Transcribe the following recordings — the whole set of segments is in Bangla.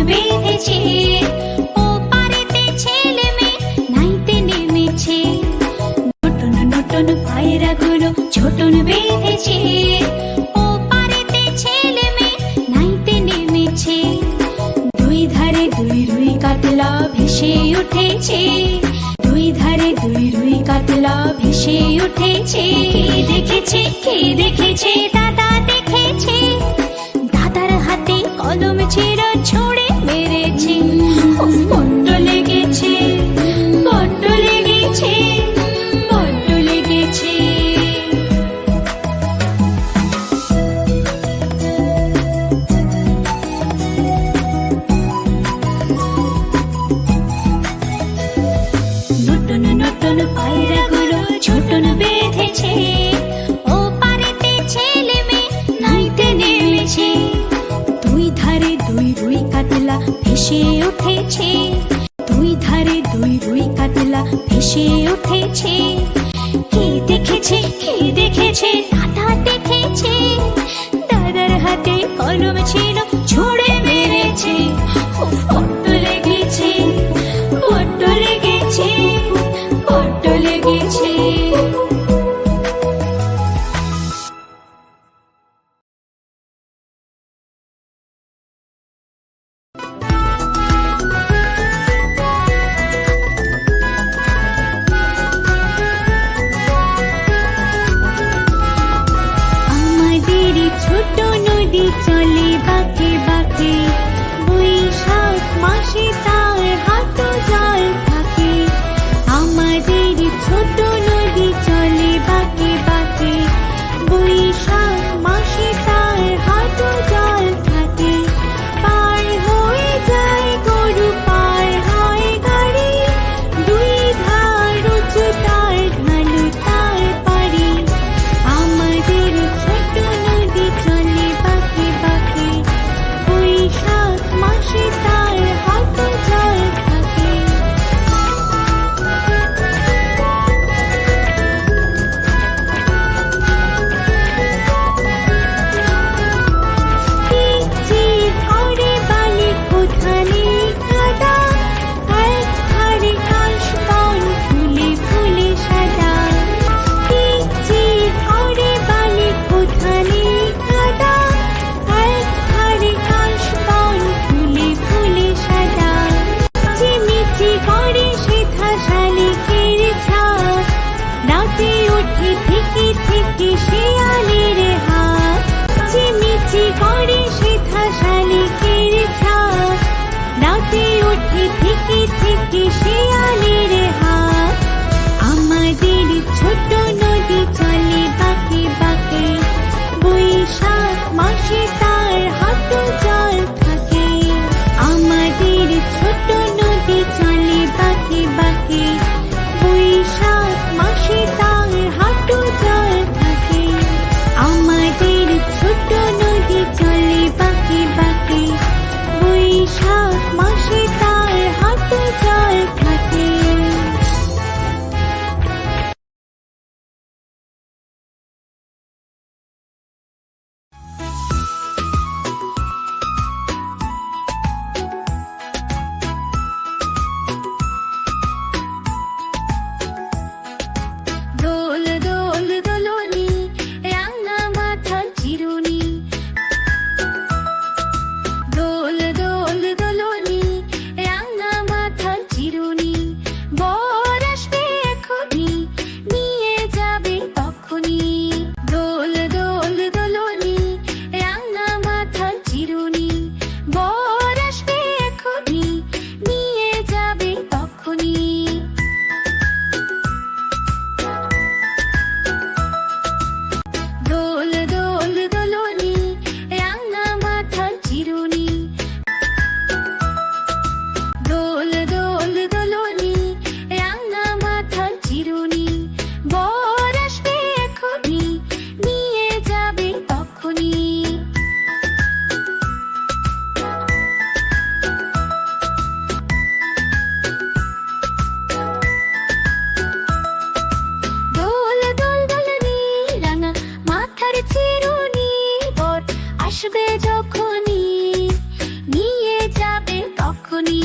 বেঁধেছে, ও পারেতে ছেলে মেয়ে নাইতে নেমেছে। নতুন নতুন পায়রাগুলো ছোটন বেঁধেছে, ও পারেতে ছেলে মেয়ে নাইতে নেমেছে। দুই ধারে দুই রুই কাতলা ভেসে উঠেছে, দুই ধারে দুই রুই কাতলা ভেসে উঠেছে। কে দেখেছে দাদা দেখেছে, দাদার হাতে কলম ছিল ছুঁড়ে মেরেছে। বড্ড লেগেছে, বড্ড লেগেছে, বড্ড লেগেছে। নতুন নতুন পায়রাগুলো ছোটন বেঁধেছে, ও পারেতে ছেলে মেয়ে নাইতে নেমেছে। দুই ধারে দুই রুই কাতলা ভেসে উঠেছে, দুই ধারে দুই রুই কাতলা ভেসে উঠেছে। কে দেখেছে দাদা দেখেছে, দাদার হাতে কলম ছিল ছুঁড়ে মেরেছে। বড্ড লেগেছে, বড্ড লেগেছে, বড্ড লেগেছে। ছোট নদী চলে বাঁকে বাঁকে, বৈশাখ মাসে তার হাঁটু জল থাকে। আমাদের ছোট নদী চলে বাঁকে বাঁকে, বৈশাখ মাসে তার হাঁটু জল থাকে। পার হয়ে যায় গরু, পার হয় গাড়ি, দুই ধার উঁচু তার ঢালু তার পারি। আমাদের ছোট নদী চলে বাঁকে বাঁকে, বৈশাখ মাসে তার হাঁটু জল থাকে। ঝিরঝির করে বালি কোথানে কাদা, এক ধারে ঘাস বন ফুলে ফুলে সাদা। ঝিরঝির করে বালি কোথানে কাদা, এক ধারে ঘাস বন ফুলে ফুলে সাদা। ঝিমিঝি করে সেথা শালিকের ঝাঁক, রাতে ওঠে থেকে থেকে শেয়ালের হাত। ঝিমিঝি করে সেথা শালিকের ঝাঁক, রাতে ওঠে থেকে থেকে শেয়ালের হাত। আমাদের ছোট নদী চলে বাঁকে বাঁকে, বৈশাখ মাসে তার হাঁটু জল থাকে। আমাদের ছোট নদী চলে বাঁকে বাঁকে, বৈশাখ মাসে তার হাঁটু জল থাকে। আমাদের ছোট নদী চলে বাঁকে বাঁকে, বৈশাখ মাসে তার হাঁটু জল থাকে। ফুনফুনি।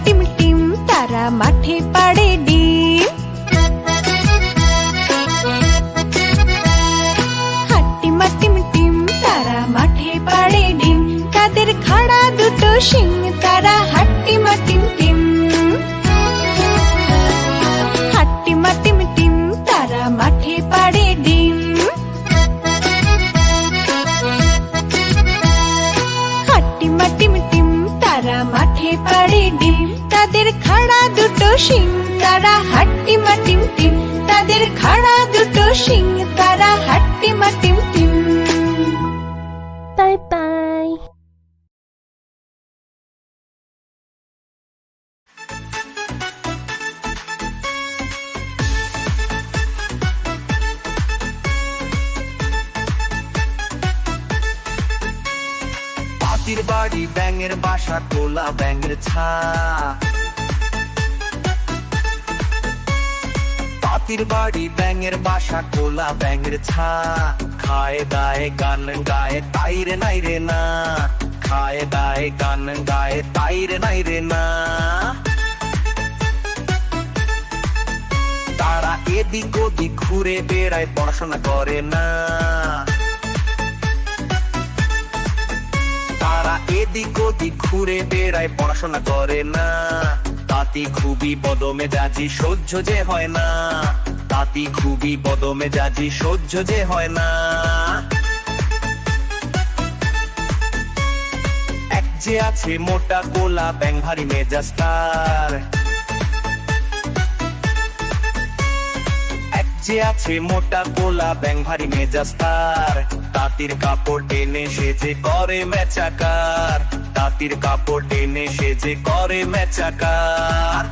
টিম টিম তারা মাঠে পাড়ে ডিম। হাট্টিমা টিম টিম তারা মাঠে পাড়ে ডিম। তাদের খাড়া দুটো শিং তারা হাট্টিমা টিম টিম। হাট্টিমা টিম টিম তারা মাঠে পাড়ে ডিম। হাট্টিমা টিম টিম তারা মাঠে পাড়ে ডিম। তাদের খাড়া দুটো শিং তারা হাট্টিমা টিম টিম। তাদের খাড়া দুটো শিং তারা হাট্টিমা টিম টিম। Bye bye. পাতির বাড়ি ব্যাঙের বাসা তোলা ব্যাঙের ছা। পাতির বাড়ি ব্যাঙের বাসা তোলা ব্যাঙের ছা। খায় দায় গান গায়ে তাইরে নাই রে না। খায় দায় গান গায়ে তাইরে নাই রে না। তারা এদিক ওদিক ঘুরে বেড়ায় পড়াশোনা করে না। তারা এদিক ওদিক ঘুরে বেড়ায় পড়াশোনা করে না। তাতি খুবই বদমেজাজি সহ্য যে হয় না। তাতি খুবই বদমেজাজি সহ্য যে হয় না। এক যে আছে মোটা কোলা ব্যাঙ ভারী মেজাজ তার। এক যে আছে মোটা কোলা ব্যাঙ ভারী মেজাজ তার। তাঁতির কাপড় টেনে সেজে করে মেচাকার। তাঁতির কাপড় টেনে সেজে করে মেচাকার।